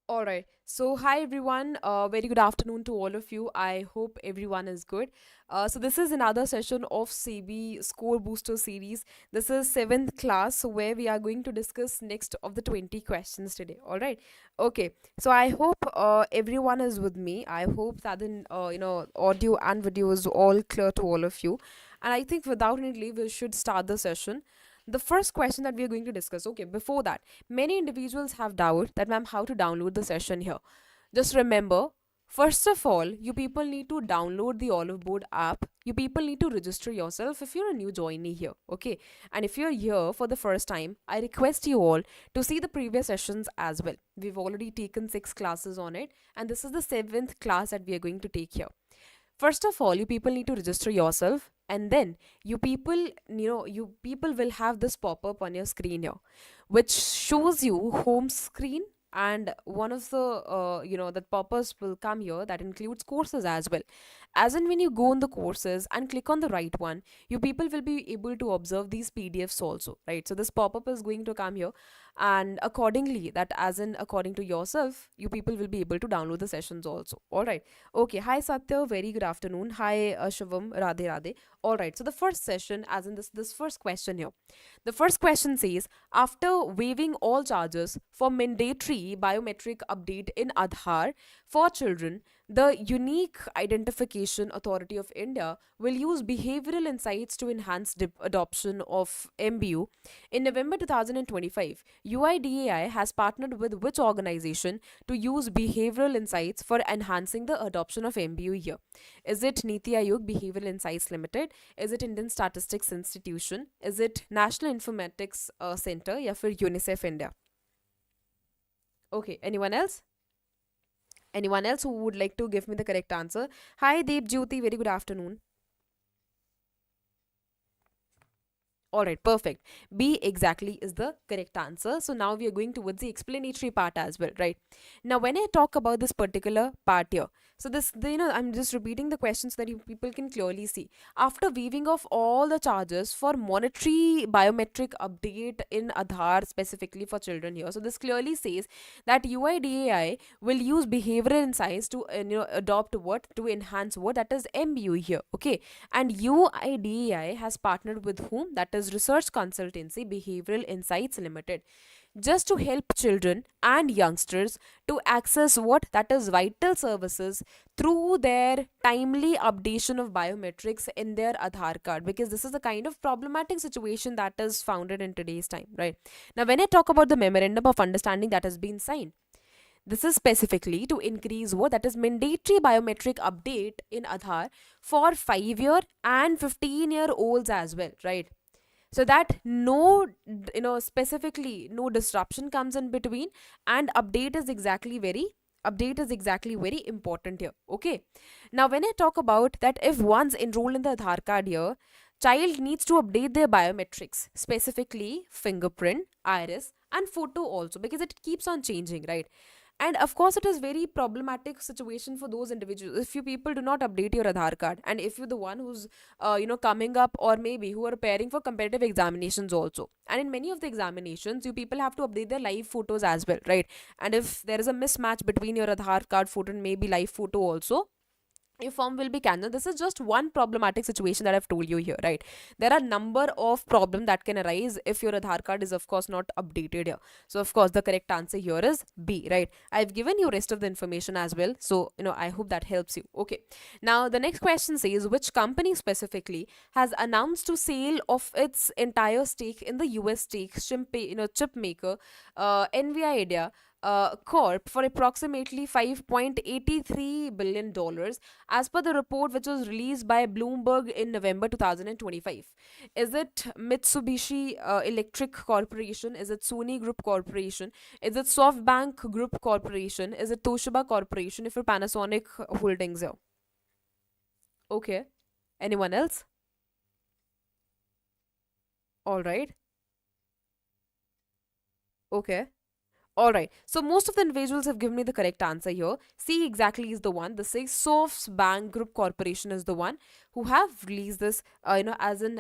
All right. So, hi everyone. Very good afternoon to all of you. I hope everyone is good. So, this is another session of CB Score Booster series. This is seventh class, so where we are going to discuss next of the 20 questions today. All right. Okay. So, I hope everyone is with me. I hope that the audio and video is all clear to all of you. And I think without any delay, we should start the session. The first question that we are going to discuss. Okay. Before that, many individuals have doubt that, ma'am, how to download the session here. Just remember, first of all, you people need to download the Oliveboard app. You people need to register yourself if you're a new joinee here, okay? And if you're here for the first time, I request you all to see the previous sessions as well. We've already taken 6 classes on it, and this is the seventh class that we are going to take here. First of all, you people need to register yourself, and then you people will have this pop-up on your screen here, which shows you home screen, and one of the that pop-ups will come here that includes courses as well. As in, when you go on the courses and click on the right one, you people will be able to observe these PDFs also, right? So this pop-up is going to come here, and accordingly, that as in according to yourself, you people will be able to download the sessions also. All right. Okay. Hi Satya, very good afternoon. Hi Shivam, Radhe Radhe. All right. So the first session, as in this first question here, the first question says, after waiving all charges for mandatory biometric update in Aadhaar for children, the Unique Identification Authority of India will use behavioral insights to enhance adoption of MBU. In November 2025, UIDAI has partnered with which organization to use behavioral insights for enhancing the adoption of MBU here? Is it Niti Aayog Behavioral Insights Limited? Is it Indian Statistics Institution? Is it National Informatics Center? या फिर UNICEF India? Okay, anyone else? Anyone else who would like to give me the correct answer? Hi Deep Jyoti, very good afternoon. All right, perfect. B exactly is the correct answer. So now we are going towards the explanatory part as well, right? Now, when I talk about this particular part here, so I'm just repeating the questions so that you people can clearly see. After waiving off all the charges for monetary biometric update in Aadhaar specifically for children here, so this clearly says that UIDAI will use behavioral insights to adopt what to enhance what, that is MBU here, okay? And UIDAI has partnered with whom? That is Research Consultancy Behavioral Insights Limited, just to help children and youngsters to access what? That is vital services through their timely updation of biometrics in their Aadhaar card, because this is the kind of problematic situation that is founded in today's time, right? Now, when I talk about the memorandum of understanding that has been signed, this is specifically to increase what? That is mandatory biometric update in Aadhaar for 5-year and 15-year-olds as well, right? So that no, specifically no disruption comes in between, and update is exactly very important here. Okay. Now, when I talk about that, if one's enrolled in the Aadhaar card here, child needs to update their biometrics, specifically fingerprint, iris, and photo also, because it keeps on changing, right? And of course, it is very problematic situation for those individuals if you people do not update your Aadhaar card, and if you're the one who's coming up, or maybe who are preparing for competitive examinations also. And in many of the examinations, you people have to update their live photos as well, right? And if there is a mismatch between your Aadhaar card photo and maybe live photo also, your form will be cancelled. This is just one problematic situation that I've told you here, right? There are number of problems that can arise if your Aadhaar card is of course not updated here. So of course the correct answer here is B, right? I've given you rest of the information as well, so I hope that helps you. Okay, now the next question says, which company specifically has announced to sale of its entire stake in the US stake chip maker NVIDIA Corp for approximately $5.83 billion, as per the report which was released by Bloomberg in November 2025. Is it Mitsubishi Electric Corporation? Is it Sony Group Corporation? Is it SoftBank Group Corporation? Is it Toshiba Corporation? If you're Panasonic Holdings here. Okay. Anyone else? All right. Okay. All right. So most of the individuals have given me the correct answer here. C exactly is the one. The six Softs Bank Group Corporation is the one who have released this, as in,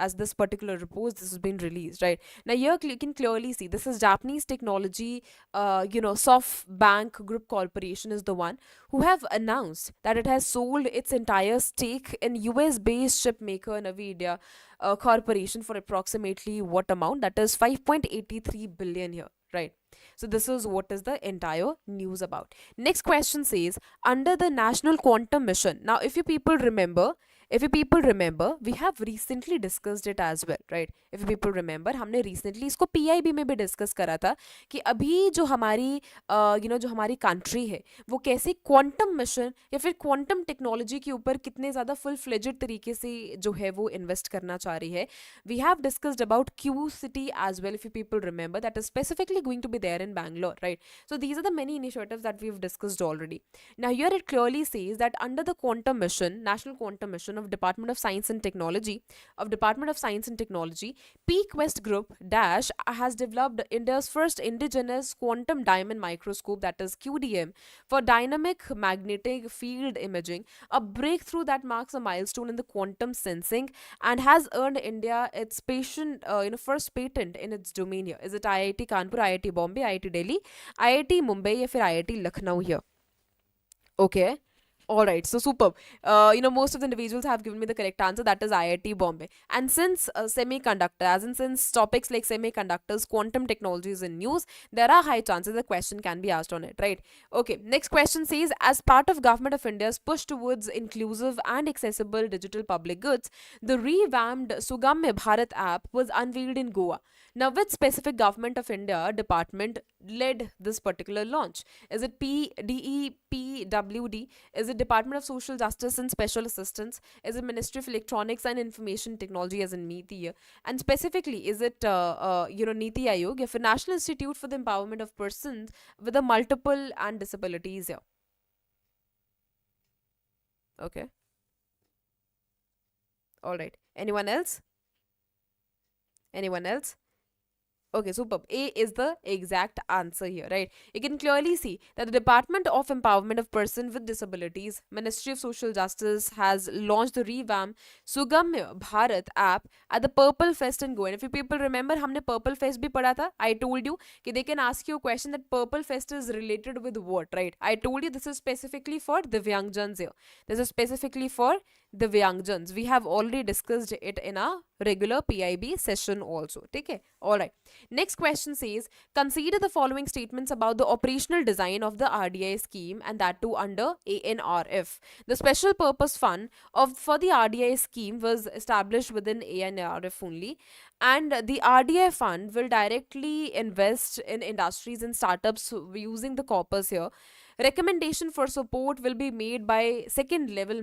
as this particular report, this has been released, right? Now here you can clearly see this is Japanese technology, Soft Bank Group Corporation is the one who have announced that it has sold its entire stake in US-based chip maker Nvidia corporation for approximately what amount? That is 5.83 billion here, right? So this is what is the entire news about. Next question says, under the National Quantum Mission. Now, if you people remember, we have recently discussed it as well, right? If you people remember, हमने recently इसको PIB में भी discuss करा था कि अभी जो हमारी जो हमारी country है वो कैसे quantum mission या फिर quantum technology के ऊपर कितने ज़्यादा full fledged तरीके से जो है वो invest करना चाह रही है. We have discussed about Q City as well, if you people remember, that is specifically going to be there in Bangalore, right? So these are the many initiatives that we've discussed already. Now here it clearly says that under the quantum mission, National Quantum Mission of Department of Science and Technology, PQuest Group Dash has developed India's first indigenous quantum diamond microscope, that is QDM, for dynamic magnetic field imaging, a breakthrough that marks a milestone in the quantum sensing and has earned India its first patent in its domain here. Is it IIT Kanpur, IIT Bombay, IIT Delhi, IIT Mumbai या फिर IIT Lucknow here? Okay. All right, so superb. Most of the individuals have given me the correct answer. That is IIT Bombay. And since since topics like semiconductors, quantum technology is in news, there are high chances the question can be asked on it, right? Okay, next question says, as part of Government of India's push towards inclusive and accessible digital public goods, the revamped Sugamya Bharat app was unveiled in Goa. Now, which specific Government of India department led this particular launch? Is it PDEPWD? Is it Department of Social Justice and Special Assistance? Is it Ministry of Electronics and Information Technology as in NITI? And specifically, is it NITI Aayog or National Institute for the Empowerment of Persons with a multiple and disabilities here? Okay. All right. Anyone else? Anyone else? Okay, superb. A is the exact answer here, right? You can clearly see that the Department of Empowerment of Persons with Disabilities, Ministry of Social Justice, has launched the revamped Sugamya Bharat app at the Purple Fest in Goa. And if you people remember, हमने Purple Fest भी पढ़ा था. I told you कि they can ask you a question that Purple Fest is related with what, right? I told you this is specifically for Divyangjans here. This is specifically for Divyangjans. We have already discussed it in a regular PIB session also. Okay? Alright. Next question says, consider the following statements about the operational design of the RDI scheme, and that too under ANRF. The special purpose fund for the RDI scheme was established within ANRF only, and the RDI fund will directly invest in industries and startups using the corpus here. Recommendation for support will be made by second level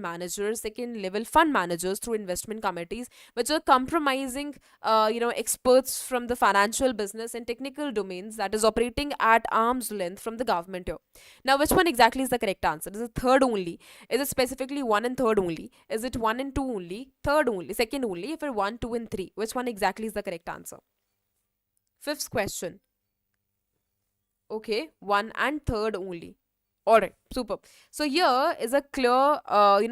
fund managers through investment committees, which are compromising experts from the financial, business and technical domains, that is operating at arm's length from the government here. Now, which one exactly is the correct answer? Is it third only? Is it specifically one and third only? Is it one and two only? Third only? Second only? If it 1, 2 and 3, which one exactly is the correct answer? Fifth question. Okay, one and third only. Alright, super. So here is a clear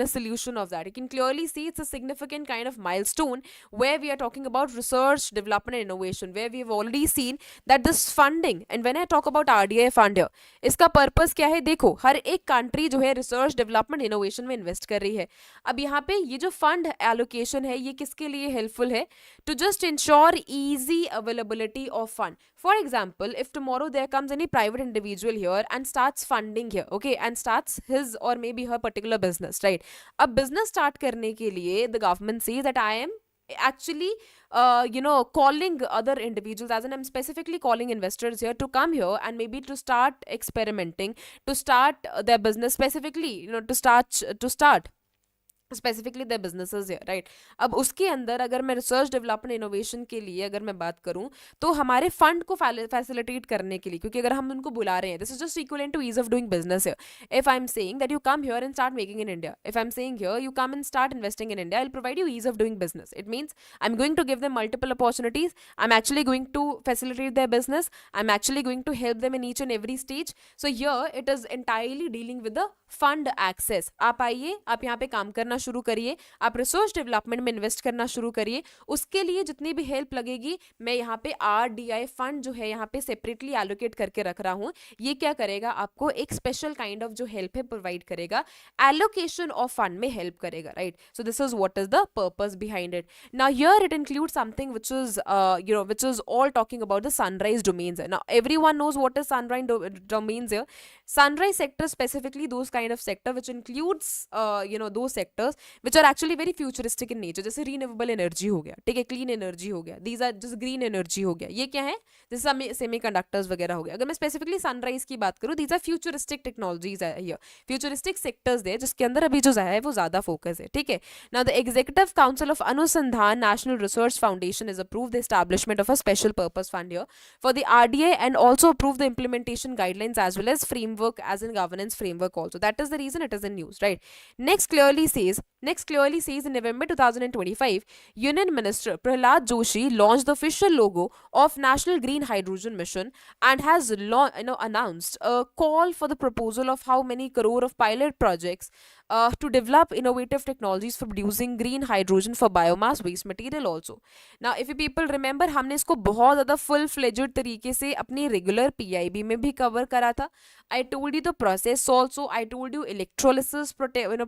solution of that. You can clearly see it's a significant kind of milestone where we are talking about research, development and innovation, where we have already seen that this funding, and when I talk about RDI fund here, इसका purpose क्या है? देखो, हर एक country जो है research, development, innovation में invest कर रही है. अब यहाँ पे ये जो fund allocation है, ये किसके लिए helpful है? To just ensure easy availability of fund. For example, if tomorrow there comes any private individual here and starts funding here, okay, and starts his or maybe her particular business, right? A business start करने के लिए the government says that I am actually calling other individuals, as in I'm specifically calling investors here to come here and maybe to start experimenting, to start their business, specifically to start specifically the businesses है, right. अब उसके अंदर अगर मैं research development innovation के लिए अगर मैं बात करूं, तो हमारे फंड को फैसिलिटेट करने के लिए, क्योंकि अगर हम उनको बुला रहे हैं, this is just equivalent to ease of doing business है। If I am saying that you come here and start making in India, if I am saying here you come and start investing in India, I will provide you ease of doing business. It means I am going to give them multiple opportunities, I am actually going to facilitate their business, I am actually going to help them in each and every stage. So here it is entirely dealing with the fund access. आप आइए, आप यहाँ पे काम करना शुरू करिए, आप रिसर्च डेवलपमेंट में इन्वेस्ट करना शुरू करिए। उसके लिए जितनी भी हेल्प लगेगी, मैं यहाँ पे RDI फंड जो है यहाँ पे सेपरेटली एलोकेट करके रख रहा हूँ। ये क्या करेगा, आपको एक स्पेशल काइंड ऑफ जो हेल्प है प्रोवाइड करेगा, एलोकेशन ऑफ फंड में हेल्प करेगा, right. So this is what is the purpose behind it. Now here it include something which is which is all talking about the sunrise domains. Now everyone knows what is domains here. Sunrise sector, specifically those kind of sector which includes those sectors which are actually very futuristic in nature, जैसे renewable energy हो गया, ठीक है, clean energy हो गया, these are just green energy हो गया, ये क्या है, जैसे सेमीकंडक्टर्स वगैरह हो गया। अगर मैं स्पेसिफिकली सनराइज की बात करूँ, these are futuristic technologies है here, futuristic sectors है जिसके अंदर अभी जो है वो ज्यादा फोकस है, ठीक है। Now the Executive Council of Anusandhan National Research Foundation has approved the establishment of a special purpose fund here for the RDA, and also approved the implementation guidelines as well as framework, as in governance framework also. That is the reason it is in news, right? Next clearly says in November 2025, Union Minister Prahlad Joshi launched the official logo of National Green Hydrogen Mission, and has announced a call for the proposal of how many crore of pilot projects to develop innovative technologies for producing green hydrogen for biomass waste material also. Now if you people remember, हमने इसको बहुत ज़्यादा full fledged तरीके से अपनी regular PIB में भी cover करा था. I told you the process also, I told you electrolysis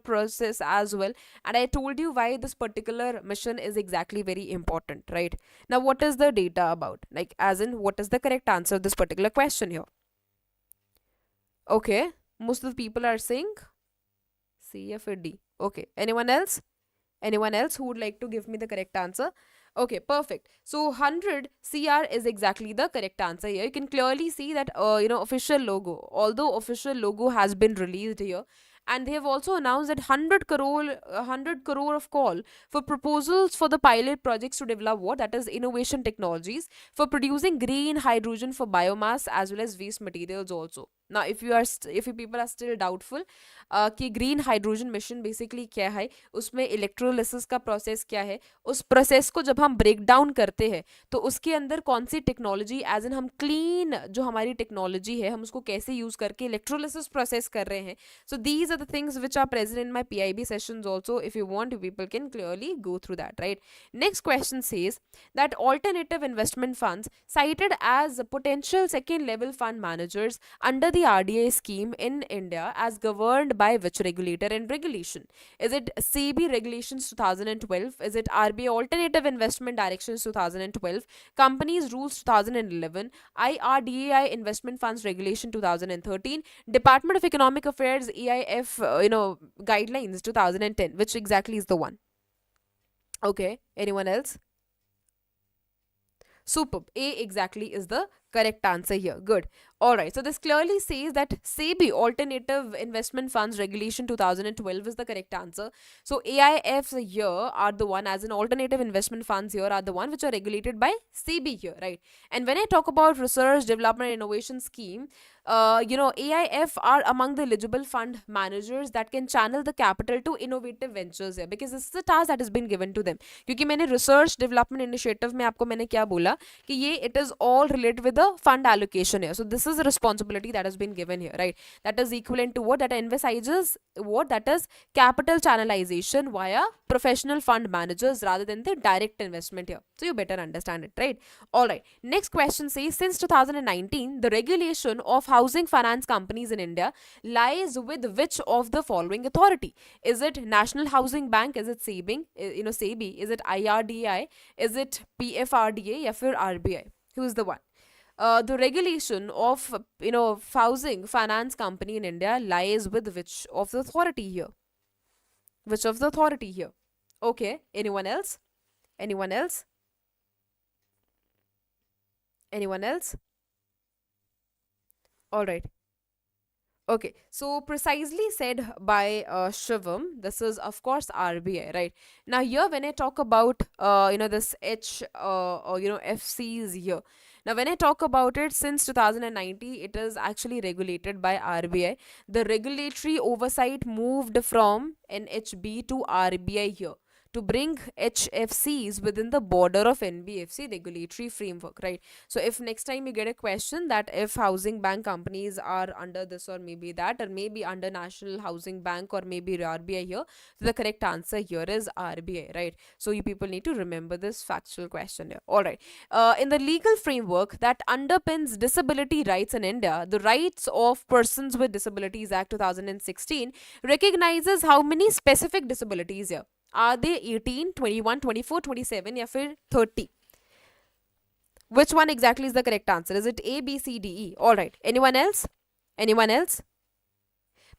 process as well, and I told you why this particular mission is exactly very important, right? Now what is the data about, like as in what is the correct answer of this particular question here? Okay, most of the people are saying C, F, or D. Okay, anyone else? Anyone else who would like to give me the correct answer? Okay, perfect. So 100 CR is exactly the correct answer here. You can clearly see that official logo, although official logo has been released here, and they have also announced that 100 crore of call for proposals for the pilot projects to develop what, that is innovation technologies for producing green hydrogen for biomass as well as waste materials also. Now if you people are still doubtful कि green hydrogen mission basically क्या है, उसमें electrolysis का process क्या है, उस process को जब हम ब्रेक डाउन करते हैं तो उसके अंदर कौन सी टेक्नोलॉजी, एज इन हम क्लीन जो हमारी टेक्नोलॉजी है हम उसको कैसे यूज करके इलेक्ट्रोलिसिस प्रोसेस कर रहे हैं. So these are the things which are present in my PIB sessions also. If you want, people can clearly go through that, right. Next question says that alternative investment funds cited as potential second level fund managers under the RDA scheme in India as governed by which regulator and regulation? Is it SEBI regulations 2012? Is it RBI alternative investment directions 2012? Companies rules 2011? IRDAI investment funds regulation 2013? Department of Economic Affairs EIF guidelines 2010? Which exactly is the one? Okay, anyone else? Superb. A exactly is the correct answer here. Good. All right. So this clearly says that SEBI Alternative Investment Funds Regulation 2012 is the correct answer. So AIFs here are the one, as in alternative investment funds here are the one which are regulated by SEBI here, right? And when I talk about research, development, and innovation scheme, AIF are among the eligible fund managers that can channel the capital to innovative ventures here, because this is the task that has been given to them. क्योंकि मैंने research development initiative में आपको मैंने क्या बोला कि ये it is all related with the fund allocation here. So this is a responsibility that has been given here, right? That is equivalent to what, that emphasizes what, that is capital channelization via professional fund managers rather than the direct investment here. So you better understand it, right? All right. Next question says, since 2019, the regulation of housing finance companies in India lies with which of the following authority? Is it National Housing Bank? Is it SEBI? SEBI? Is it IRDAI? Is it PFRDA? Or फिर RBI? Who is the one? The regulation of housing finance company in India lies with which of the authority here? Which of the authority here? Okay. Anyone else? Anyone else? Anyone else? All right. Okay, so precisely said by Shivam, this is of course RBI, right? Now here, when I talk about this FCs here. Now when I talk about it, since 2090, it is actually regulated by RBI. The regulatory oversight moved from NHB to RBI here to bring HFCs within the border of NBFC regulatory framework, right? So if next time you get a question that if housing bank companies are under this or maybe that, or maybe under National Housing Bank or maybe RBI here, so the correct answer here is RBI, right? So you people need to remember this factual question here. All right. In the legal framework that underpins disability rights in India, the Rights of Persons with Disabilities Act 2016 recognizes how many specific disabilities here. Are they 18, 21, 24, 27 या फिर 30? Which one exactly is the correct answer? Is it A, B, C, D, E? All right. Anyone else? Anyone else?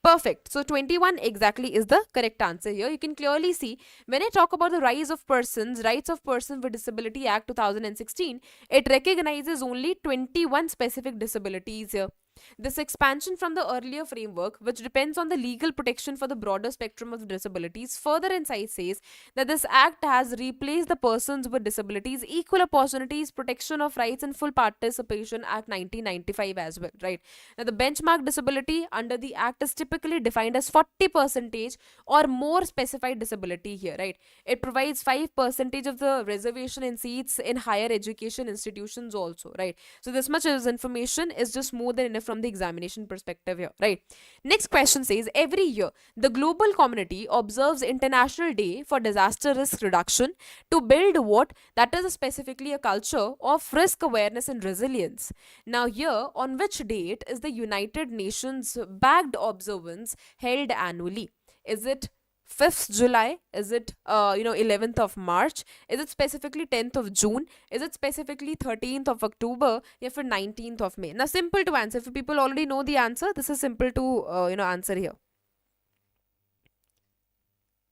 Perfect. So 21 exactly is the correct answer here. You can clearly see when I talk about the Rights of Persons with Disability Act 2016, it recognizes only 21 specific disabilities here. This expansion from the earlier framework, which depends on the legal protection for the broader spectrum of disabilities, further insight says that this act has replaced the Persons with Disabilities Equal Opportunities Protection of Rights and Full Participation Act 1995 as well, right? Now, the benchmark disability under the act is typically defined as 40% or more specified disability here, right? It provides 5% of the reservation in seats in higher education institutions also, right? So this much as information is just more than enough from the examination perspective here, right? Next question says every year the global community observes International Day for Disaster Risk Reduction to build what that is specifically a culture of risk awareness and resilience. Now here, on which date is the United Nations backed observance held annually? Is it 5th July? Is it 11th of March? Is it specifically 10th of June? Is it specifically 13th of October? Or for 19th of May? Now simple to answer. If people already know the answer, this is simple to answer here.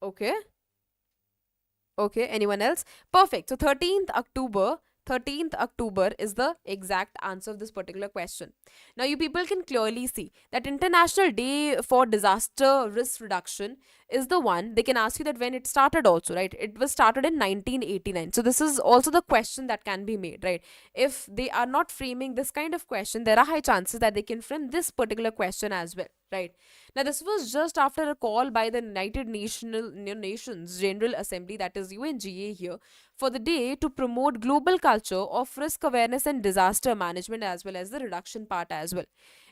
Okay. Okay, anyone else? Perfect. So 13th October is the exact answer of this particular question. Now you people can clearly see that International Day for Disaster Risk Reduction is the one. They can ask you that when it started also, right? It was started in 1989. So this is also the question that can be made, right? If they are not framing this kind of question, there are high chances that they can frame this particular question as well, right? Now, this was just after a call by the Nations General Assembly, that is UNGA here, for the day to promote global culture of risk awareness and disaster management as well as the reduction part as well.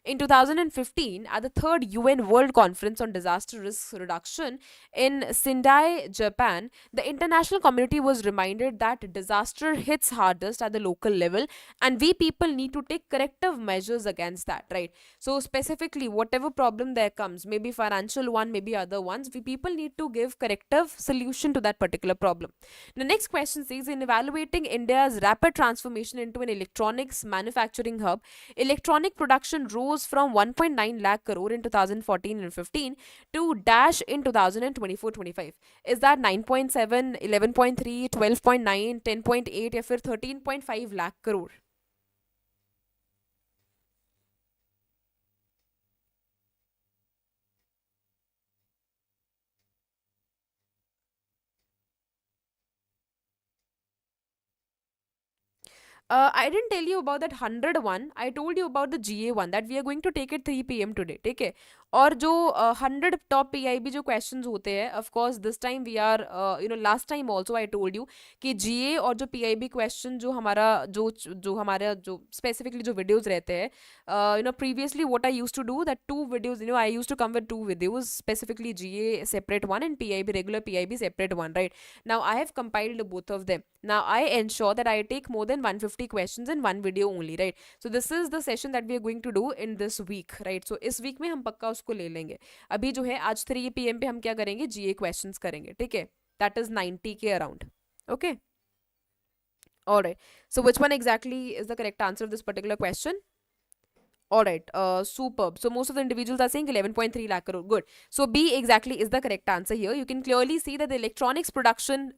In 2015, at the third UN World Conference on Disaster Risk Reduction in Sendai, Japan, the international community was reminded that disaster hits hardest at the local level and we people need to take corrective measures against that, right? So specifically, whatever problem there comes, maybe financial one, maybe other ones, we people need to give corrective solution to that particular problem. The next question says, in evaluating India's rapid transformation into an electronics manufacturing hub, electronic production rose from 1.9 lakh crore in 2014 and 15 to dash in 2024-25. Is that 9.7, 11.3, 12.9, 10.8 या फिर 13.5 lakh crore? I didn't tell you about that 100 one. I told you about the GA one that we are going to take at 3 p.m. today. ठीक है? और जो 100 top PIB जो questions होते हैं, of course this time we are last time also I told you कि जीए और जो पीआईबी क्वेश्चन जो हमारा जो हमारा जो स्पेसिफिकली जो वीडियोस रहते हैं, previously what I used to do that two videos, I used to come with two videos, specifically GA separate one and PIB regular PIB separate one, right? Now I have compiled both of them. Now I ensure that I take more than 150 questions in one video only, right? So this is the session that we are going to do in this week, right? So इस week में हम पक्का उसको ले लेंगे. अभी जो है आज 3 PM पे हम क्या करेंगे, GA questions करेंगे, ठीक है? That is 90 के around. Okay. All right. So which one exactly is the correct answer of this particular question? All right, superb. So most of the individuals are saying 11.3 lakh crore. Good. So B exactly is the correct answer here. You can clearly see that the electronics production,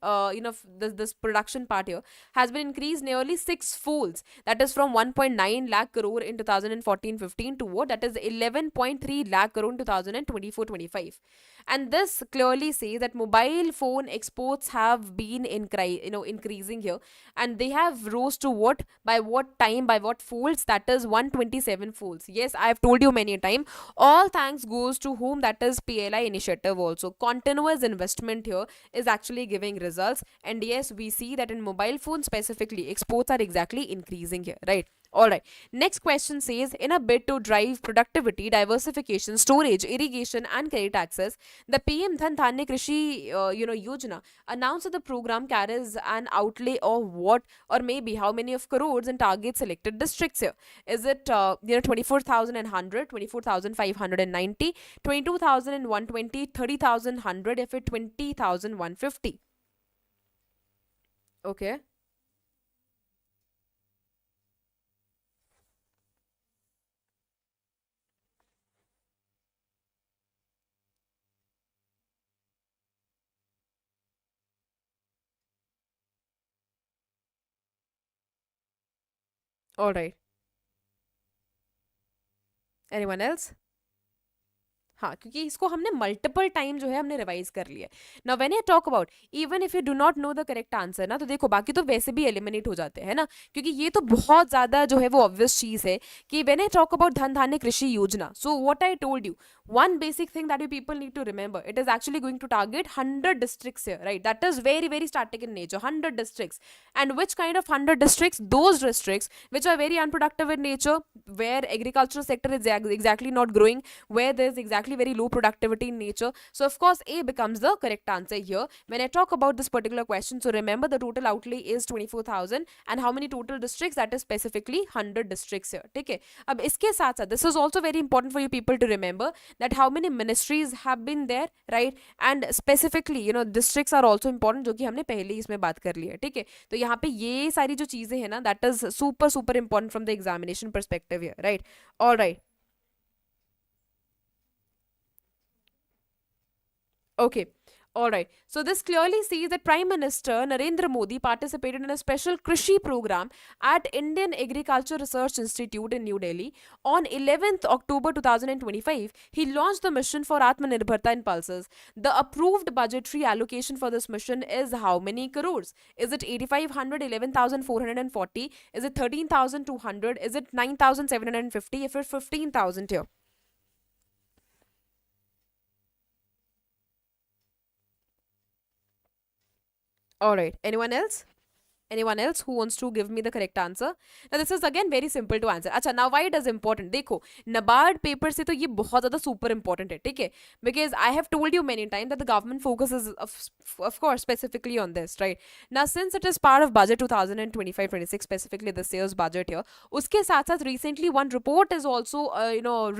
this production part here has been increased nearly six folds. That is from 1.9 lakh crore in 2014-15 to what? That is 11.3 lakh crore in 2024-25. And this clearly says that mobile phone exports have been increasing here, and they have rose to what, by what time, by what folds? That is 127 folds. Yes, I have told you many a time, all thanks goes to whom? That is PLI initiative. Also continuous investment here is actually giving results, and yes, we see that in mobile phone specifically exports are exactly increasing here, right? All right. Next question says, in a bid to drive productivity, diversification, storage, irrigation, and credit access, the PM Dhan Dhanya Krishi Yojana announced that the program carries an outlay of what, or maybe how many of crores in target selected districts here? Is it 24,100, 24,590, 22,120, 30,100, if it 20,150? Okay. All right. Anyone else? हाँ, क्योंकि इसको हमने multiple time जो है हमने revise कर लिया है ना. When I talk about, even if you do not know the correct answer ना, तो देखो बाकी तो वैसे भी एलिमिनेट हो जाते हैं ना, क्योंकि ये तो बहुत ज्यादा जो है वो ऑब्वियस चीज है कि व्हेन आई टॉक अबाउट धन धान्य कृषि योजना, so what I told you, one basic thing that you people need to remember, it is actually going to target 100 districts here, right? That is very very static in nature, 100 districts. And which kind of 100 districts? Those districts which are very unproductive in nature, where agricultural sector is exactly not growing, where there is exactly very low productivity in nature. So of course A becomes the correct answer here when I talk about this particular question. So remember, the total outlay is 24,000, and how many total districts? That is specifically 100 districts here. ठीक है. अब इसके साथ साथ, this is also very important for you people to remember that how many ministries have been there, right? And specifically districts are also important, जो कि हमने पहले ही इसमें बात कर ली है. ठीक है. तो यहाँ पे ये सारी जो चीजें हैं ना, that is super super important from the examination perspective here, right? All right. Okay. All right. So this clearly sees that Prime Minister Narendra Modi participated in a special Krishi program at Indian Agriculture Research Institute in New Delhi on 11th October 2025. He launched the mission for Atmanirbharta in pulses. The approved budgetary allocation for this mission is how many crores? Is it 8,500, 11,440? Is it 13,200? Is it 9,750? If it's 15,000 here. All right. Anyone else? Anyone else who wants to give me the correct answer? Now this is again very simple to answer. अच्छा, now why it is important? देखो, NABARD paper से तो ये बहुत ज़्यादा super important है, ठीक है? Because I have told you many times that the government focuses of course specifically on this, right? Now since it is part of budget 2025-26, specifically this year's budget here, उसके साथ साथ recently one report is also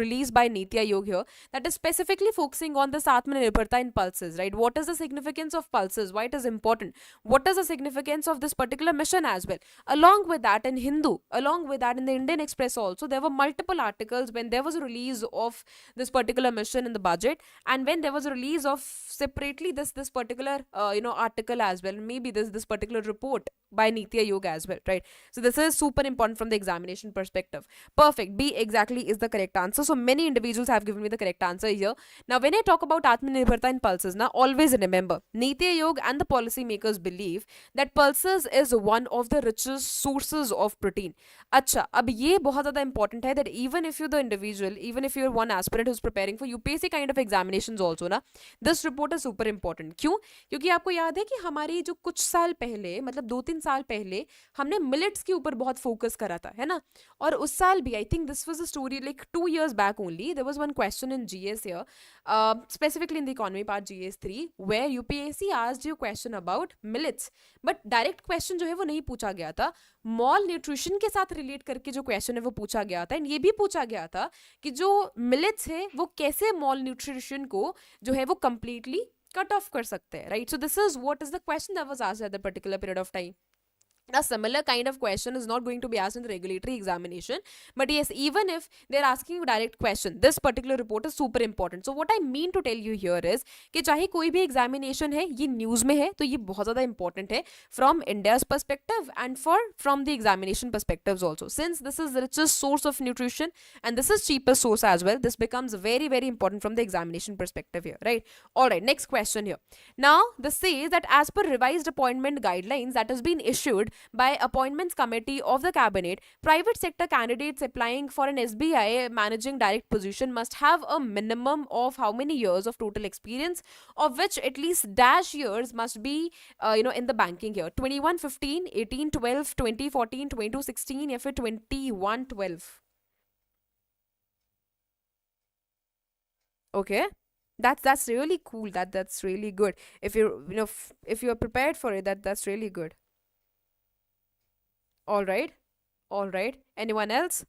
released by Niti Aayog here, that is specifically focusing on this Atmanirbharta in pulses, right? What is the significance of pulses? Why it is important? What is the significance of this particular mission as well? Along with that, in Hindu, along with that in the Indian Express also, there were multiple articles when there was a release of this particular mission in the budget, and when there was a release of separately this particular article as well, maybe this particular report by Niti Aayog as well, right? So this is super important from the examination perspective. Perfect. B exactly is the correct answer. So many individuals have given me the correct answer here. Now when I talk about Atmanirbharta in pulses, now always remember, Niti Aayog and the policymakers believe that pulses is one of the richest sources of protein. अच्छा, अब ये बहुत ज़्यादा important है that even if you're the individual, even if you're one aspirant who's preparing for UPSC kind of examinations also ना, this report is super important. क्यों? क्योंकि आपको याद है कि हमारी जो कुछ साल पहले, मतलब 2-3 साल पहले, हमने मिलेट्स के ऊपर बहुत फोकस करा था, है ना? और उस साल भी, I think this was a story like 2 years back only, there was one question in GS here, specifically in the economy part GS3, where UPSC asked you question about millets, but direct question जो है वो नहीं पूछा गया था, mall nutrition के साथ relate करके जो क्वेश्चन है वो पूछा गया था. एंड ये भी पूछा गया था कि जो मिलेट्स है वो कैसे मॉल न्यूट्रिशन को जो है वो कंप्लीटली कट ऑफ कर सकते हैं, right? So this is what is the question that was asked at the particular period of time. A similar kind of question is not going to be asked in the regulatory examination, but yes, even if they're asking you direct question, this particular report is super important. So what I mean to tell you here is कि चाहे कोई भी examination है ये news में है तो ये बहुत ज़्यादा important है from India's perspective and from the examination perspectives also, since this is the richest source of nutrition and this is cheapest source as well. This becomes very very important from the examination perspective here, right? All right, next question here. Now this says that as per revised appointment guidelines that has been issued by Appointments Committee of the Cabinet, private sector candidates applying for an SBI managing direct position must have a minimum of how many years of total experience, of which at least dash years must be in the banking year. 21 15, 18 12, 20 14, 22 16 या फिर 21 12. Okay, that's really cool. That's really good. If if you're prepared for it, that's really good. All right. All right. Anyone else?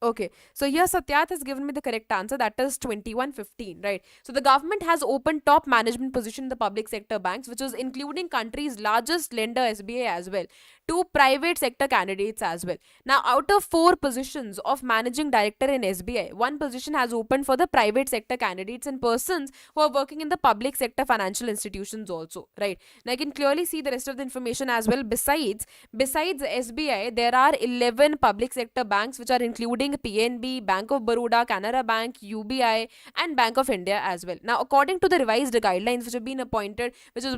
Okay, so here Satyat has given me the correct answer. That is 2115, right? So the government has opened top management position in the public sector banks, which is including country's largest lender SBI as well, to private sector candidates as well. Now, out of 4 positions of managing director in SBI, 1 position has opened for the private sector candidates and persons who are working in the public sector financial institutions also, right? Now, I can clearly see the rest of the information as well. Besides SBI, there are 11 public sector banks which are including PNB, Bank of Baroda, Canara Bank, UBI, and Bank of India as well. Now, according to the revised guidelines which have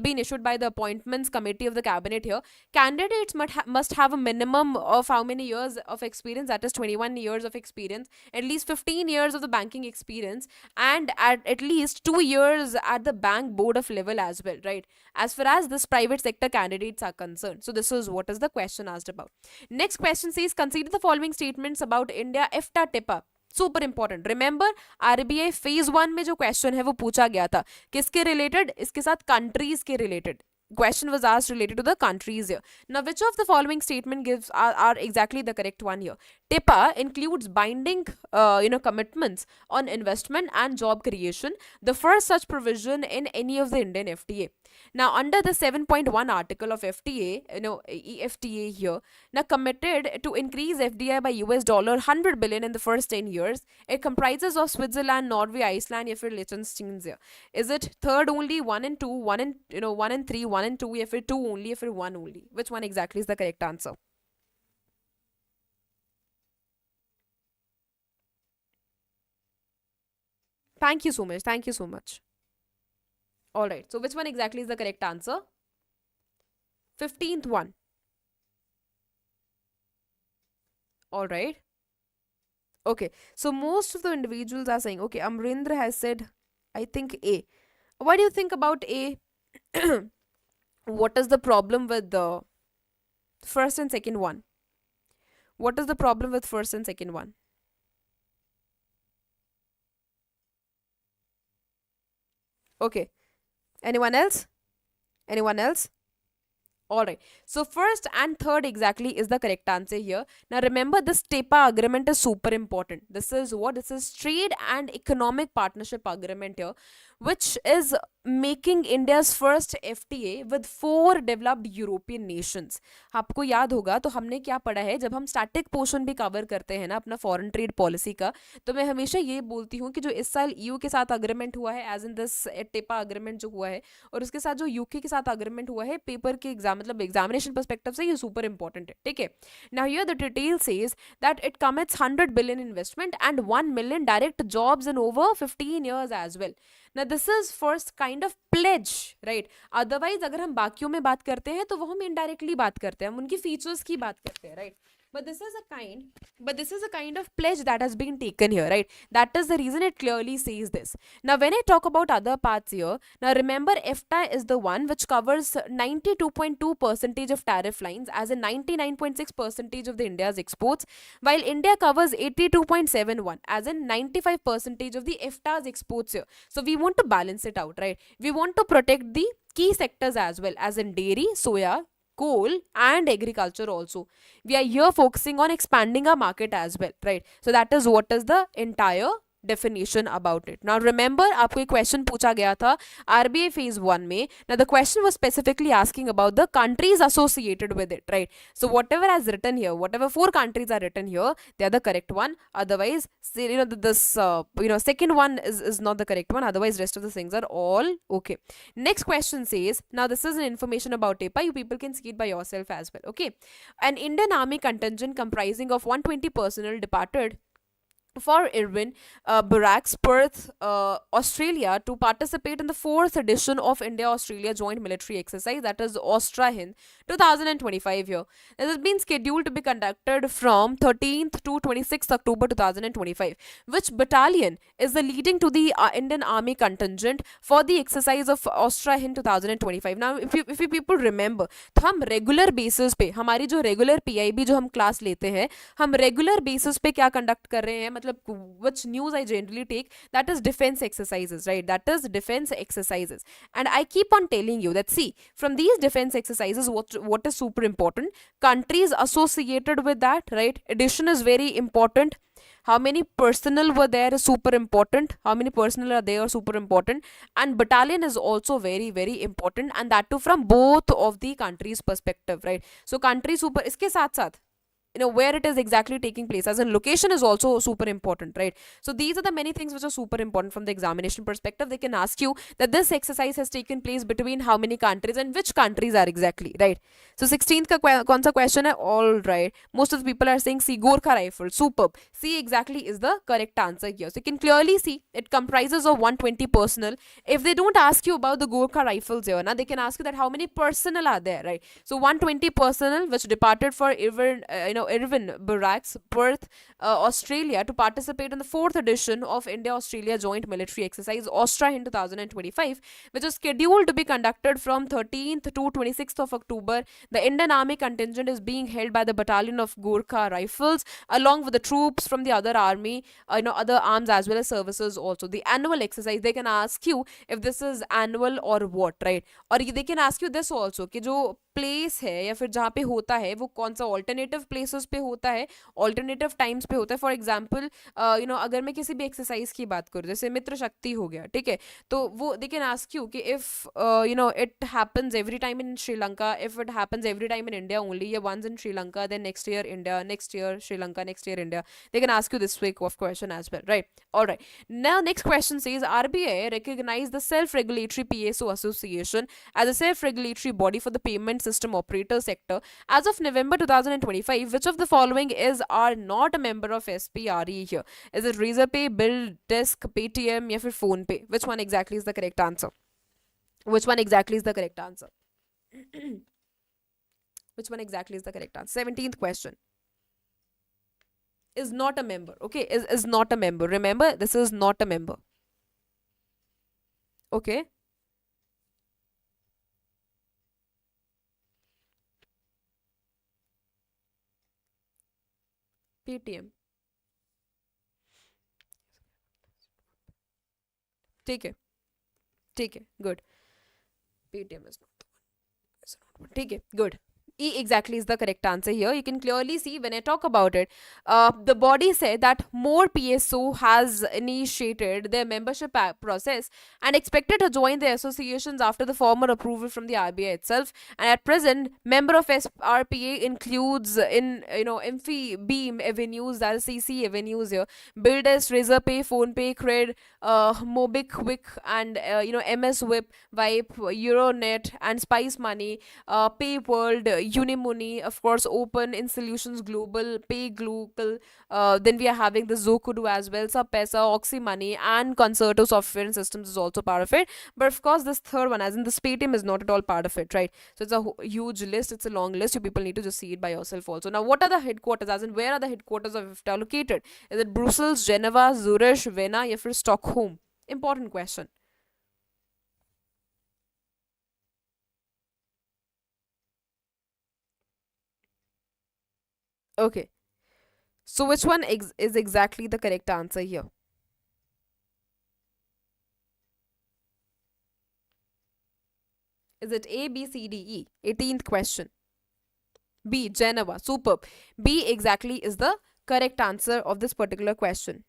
been issued by the Appointments Committee of the Cabinet here, candidates must have a minimum of how many years of experience? That is 21 years of experience, at least 15 years of the banking experience, and at least 2 years at the bank board of level as well, right? As far as this private sector candidates are concerned. So this is what is the question asked about. Next question says, consider the following statements about India EFTA tip-up. Super important. Remember RBI phase 1 में जो question है वो पूछा गया था किसके related? इसके साथ कंट्रीज के related. Question was asked related to the countries here. Now, which of the following statement gives are exactly the correct one here? TIPA includes binding, commitments on investment and job creation. The first such provision in any of the Indian FTA. Now, under the 7.1 article of FTA, EFTA here, now committed to increase FDI by US dollar 100 billion in the first 10 years. It comprises of Switzerland, Norway, Iceland, या फिर Liechtenstein here. Is it third only, 1 and 2, 1 and 3, 1 and 2, या फिर 2 only, या फिर 1 only? Which one exactly is the correct answer? Thank you so much. Thank you so much. All right. So which one exactly is the correct answer? 15th one. All right. Okay. So most of the individuals are saying, okay, Amrindra has said, I think A. What do you think about A? What is the problem with the first and second one? What is the problem with first and second one? Okay. Anyone else? Anyone else? All right. So first and third exactly is the correct answer here. Now remember, this TEPA agreement is super important. This is what? This is Trade and Economic Partnership Agreement here, which is making India's first FTA with 4 developed European nations. आपको याद होगा तो हमने क्या पढ़ा है, जब हम स्टैटिक पोर्शन भी कवर करते हैं ना अपना फॉरेन ट्रेड पॉलिसी का, तो मैं हमेशा ये बोलती हूँ कि जो इस साल ईयू के साथ अग्रीमेंट हुआ है, as in this Tepa agreement जो हुआ है, और उसके साथ जो यूके के साथ अग्रीमेंट हुआ है, पेपर के एग्जाम मतलब एग्जामिनेशन पर्सपेक्टिव से ये सुपर इंपॉर्टेंट है. ठीक है. Now here the detail says that it commits 100 billion investment and 1 million direct jobs in over 15 years as well. Now this is first kind of pledge, right? Otherwise अगर हम बाकियों में बात करते हैं तो वो हम indirectly बात करते हैं, हम उनकी features की बात करते हैं, right? But this is a kind of pledge that has been taken here, right? That is the reason it clearly says this. Now when I talk about other parts here, now remember EFTA is the one which covers 92.2% of tariff lines, as in 99.6% of the India's exports, while India covers 82.71, as in 95% of the EFTA's exports here. So we want to balance it out, right? We want to protect the key sectors as well, as in dairy, soya, coal and agriculture also. We are here focusing on expanding our market as well, right? So that is what is the entire definition about it. Now remember, आपको एक question पूछा गया था RBI phase 1 में. Now the question was specifically asking about the countries associated with it, right? So whatever is written here, whatever 4 countries are written here, they are the correct one. Otherwise, this second one is not the correct one. Otherwise, rest of the things are all okay. Next question says, now this is an information about TEPA. You people can see it by yourself as well. Okay, an Indian Army contingent comprising of 120 personnel departed for Irvin Barracks, Perth, Australia, to participate in the 4th edition of India-Australia Joint Military Exercise, that is Austra-Hind 2025 here. This has been scheduled to be conducted from 13th to 26th October 2025. Which battalion is the leading to the Indian Army contingent for the exercise of Austra-Hind 2025? Now, if you people remember, तो हम regular basis पे, हमारी जो regular PIB जो हम class लेते हैं, हम regular basis पे क्या conduct कर रहे हैं, which news I generally take, that is defense exercises, right? That is defense exercises. And I keep on telling you that, see, from these defense exercises, what is super important? Countries associated with that, right? Addition is very important. How many personnel were there is super important. How many personnel are there super important. And battalion is also very, very important. And that too from both of the countries' perspective, right? So country super, iske saath saath, where it is exactly taking place, as in location is also super important, right? So these are the many things which are super important from the examination perspective. They can ask you that this exercise has taken place between how many countries and which countries are exactly, right? So 16th ka kaun sa question hai? All right, most of the people are saying C, Gorkha rifle. Superb. C exactly is the correct answer here. So you can clearly see it comprises of 120 personnel. If they don't ask you about the Gorkha rifles here, now they can ask you that how many personnel are there, right? So 120 personnel which departed for Irvin Barracks, Perth, Australia, to participate in the 4th edition of India-Australia Joint Military Exercise Austra-Hind 2025, which is scheduled to be conducted from 13th to 26th of October. The Indian Army contingent is being held by the Battalion of Gorkha Rifles, along with the troops from the other army, other arms as well as services also. The annual exercise, they can ask you if this is annual or what, right? Or they can ask you this also, कि जो place है या फिर जहाँ पे होता है वो कौन सा ऑल्टरनेटिव प्लेसेस पे होता है, ऑल्टरनेटिव टाइम्स पे होता है. फॉर एग्जांपल अगर मैं किसी भी एक्सरसाइज की बात करूँ, जैसे मित्र शक्ति हो गया, ठीक है, तो वो दे कैन आस्क यू कि if it happens every time in Sri Lanka, if it happens every time in India only, या once in Sri Lanka then next year India, next year Sri Lanka, next year India, they can ask you this way of question as well, right? Alright, now next question says RBI recognize the self-regulatory PSO association as a self-regulatory body for the payment system operator sector as of November 2025. Which of the following are not a member of SPRE here? Is it Razorpay, Bill, Desk, Paytm, या फिर PhonePe? Which one exactly is the correct answer? Which one exactly is the correct answer? Which one exactly is the correct answer? 17th question. Is not a member. Okay, is not a member. Remember, this is not a member. Okay. Paytm. ठीक है, ठीक है, good. Paytm is not the one. Is not one. ठीक है, good. E exactly is the correct answer here. You can clearly see when I talk about it, the body said that more PSO has initiated their membership process and expected to join the associations after the formal approval from the RBI itself. And at present, member of SRPA includes in Beam avenues, that is CC avenues here, Builders, Razorpay, PhonePe, Cred, MobiKwik, and MS Whip, Vibe, Euronet, and Spice Money, PayWorld, Unimuni, of course, Open, InSolutions Global, Pay Global. Then we are having the Zokudu as well, Subpesa, Oxy Money, and Concerto Software and Systems is also part of it. But of course, this third one, as in this Paytm, is not at all part of it, right? So it's a huge list. It's a long list. You people need to just see it by yourself also. Now, what are the headquarters? As in, where are the headquarters of IFTA located? Is it Brussels, Geneva, Zurich, Vienna, or Stockholm? Important question. Okay. So which one is exactly the correct answer here? Is it A, B, C, D, E? 18th question. B, Geneva. Superb. B exactly is the correct answer of this particular question.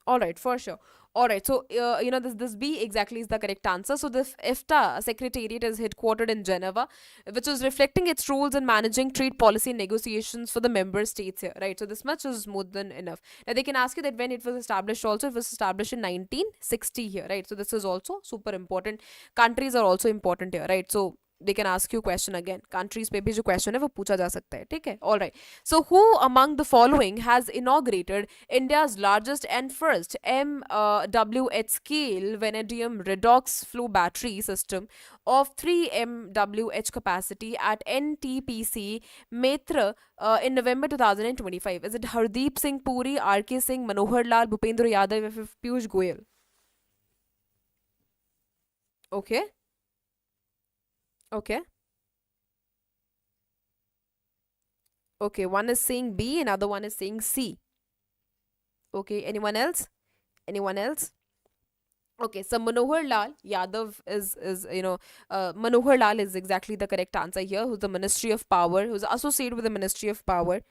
All right, for sure. All right, so this B exactly is the correct answer. So the IFTA secretariat is headquartered in Geneva, which is reflecting its roles in managing trade policy negotiations for the member states here, right? So this much is more than enough. Now they can ask you that when it was established. Also, it was established in 1960 here, right? So this is also super important. Countries are also important here, right? So they can ask you question again. Countries पे भी जो question है वो पूछा जा सकता है, ठीक है? All right. So who among the following has inaugurated India's largest and first MWH scale vanadium redox flow battery system of 3 MWH capacity at NTPC Maitre in November 2025? Is it Hardeep Singh Puri, RK Singh, Manohar Lal, Bhupendra Yadav, or Piyush Goyal? Okay, okay, okay. One is saying B, another one is saying C. Okay, anyone else? Anyone else? Okay, so Manohar Lal Yadav is Manohar Lal is exactly the correct answer here. Who's the Ministry of Power? Who's associated with the Ministry of Power?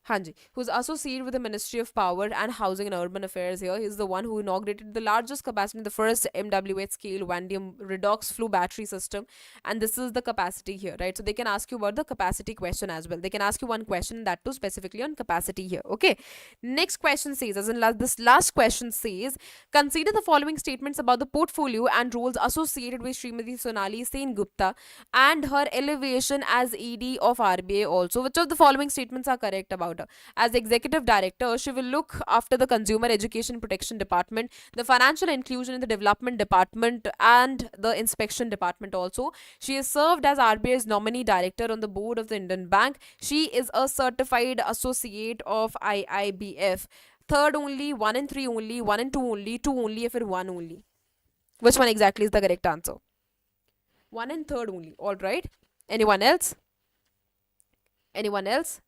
Hanji, who's associated with the Ministry of Power and Housing and Urban Affairs here. He's the one who inaugurated the largest capacity, the first MWH scale vanadium redox flow battery system. And this is the capacity here, right? So they can ask you about the capacity question as well. They can ask you one question, that too specifically on capacity here. Okay. Next question says, this last question says, consider the following statements about the portfolio and roles associated with Srimati Sonali Sen Gupta and her elevation as ED of RBI also. Which of the following statements are correct about her? As executive director, she will look after the consumer education protection department, the financial inclusion in the development department, and the inspection department also. She has served as RBI's nominee director on the board of the Indian Bank. She is a certified associate of IIBF. Third only, one and three only, one and two only, if one only. Which one exactly is the correct answer? One and third only. All right. Anyone else? Anyone else?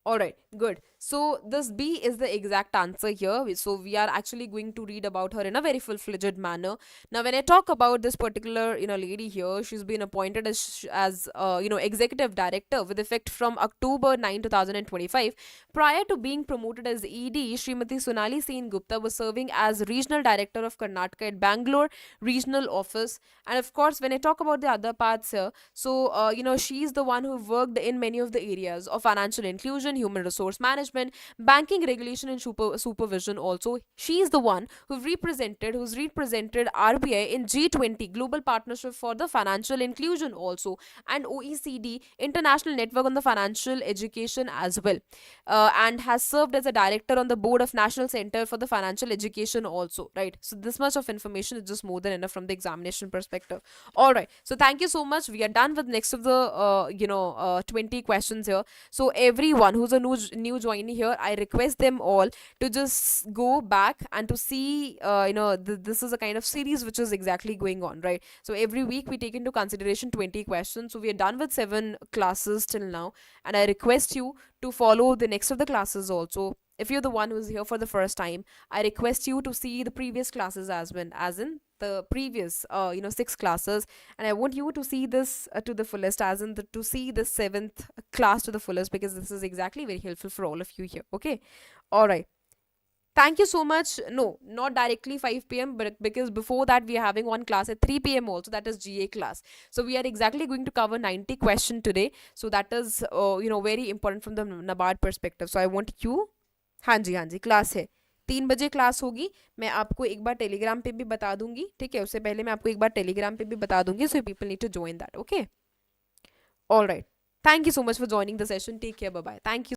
All right, good. So this B is the exact answer here. So we are actually going to read about her in a very full-fledged manner. Now, when I talk about this particular lady here, she's been appointed as executive director with effect from October 9, 2025. Prior to being promoted as ED, Srimati Sonali Sen Gupta was serving as regional director of Karnataka at Bangalore regional office. And of course, when I talk about the other parts here, so she's the one who worked in many of the areas of financial inclusion, human resource management, banking regulation and supervision also. She is the one who's represented RBI in G20 Global Partnership for the Financial Inclusion also, and OECD International Network on the Financial Education as well, and has served as a director on the board of National Center for the Financial Education also, right? So this much of information is just more than enough from the examination perspective. All right, so thank you so much. We are done with next of the 20 questions here. So everyone who's a new joinee here, I request them all to just go back and to see this is a kind of series which is exactly going on, right? So every week we take into consideration 20 questions. So we are done with 7 classes till now, and I request you to follow the next of the classes also. If you're the one who's here for the first time, I request you to see the previous classes as well, as in the previous 6 classes, and I want you to see this to the fullest, as in to see the 7th class to the fullest, because this is exactly very helpful for all of you here. Okay, all right, thank you so much. No, not directly 5 p.m, but because before that we are having one class at 3 p.m also, that is GA class. So we are exactly going to cover 90 question today. So that is very important from the NABARD perspective. So I want you, हाँ जी class है 3 बजे class होगी. मैं आपको एक बार Telegram पे भी बता दूंगी, ठीक है? उससे पहले मैं आपको एक बार टेलीग्राम पे भी बता दूंगी. So people need to join that. Okay, all right. Thank you so much for joining the session. Take care. Bye bye. Thank you.